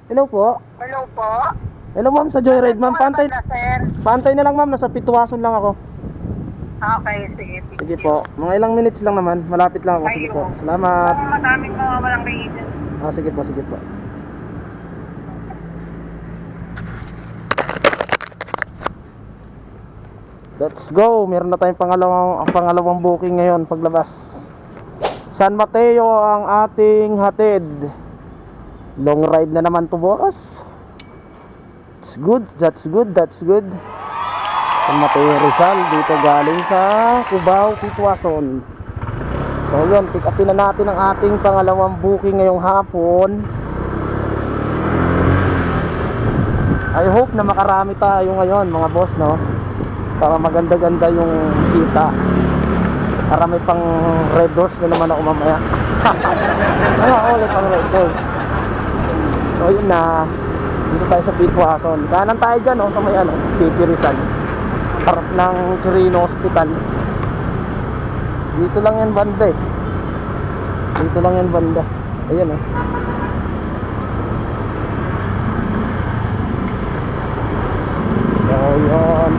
Hello po. Hello po. Hello ma'am, sa Joyride ma'am. Pantay, Na, sir. pantay na lang ma'am, nasa Pitwason lang ako. Okay, sige. Sige po, mga ilang minutes lang naman. Malapit lang ako. Sige po. Salamat. Madaming mga walang reason. Sige po, sige po. Let's go. Meron na tayong pangalawang booking ngayon paglabas. San Mateo ang ating hatid. Long ride na naman to, boss. That's good, that's good, that's good. San Mateo Rizal, dito galing sa Cubao, Pitwason. So yun, pick upin na natin ang ating pangalawang booking ngayong hapon. I hope na makarami tayo ngayon mga boss, no? Para maganda-ganda yung kita. Para may pang red doors na naman ako mamaya. Ulit pang red doors. So yun na, dito tayo sa Pitwason. Kanan tayo dyan, sa may City Rizal, harap ng Quirino Hospital. Dito lang yan banda eh. Dito lang yan banda. Ayan So yun.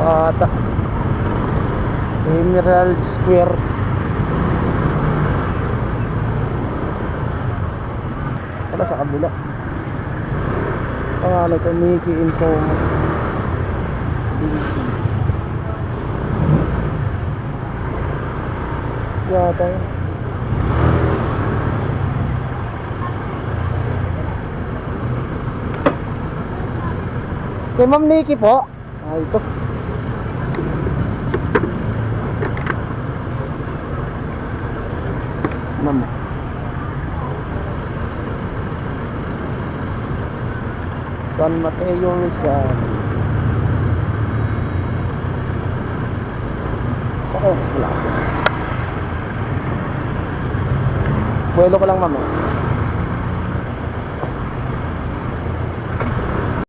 At Emerald Square. Wala sa kabila. Pangalan ko Mickey Infoma. Yata yun. Kay Ma'am Nikki po. Ito. Ma'am. San Mateo Rizal. Wala. Buwelo ko lang, ma'am.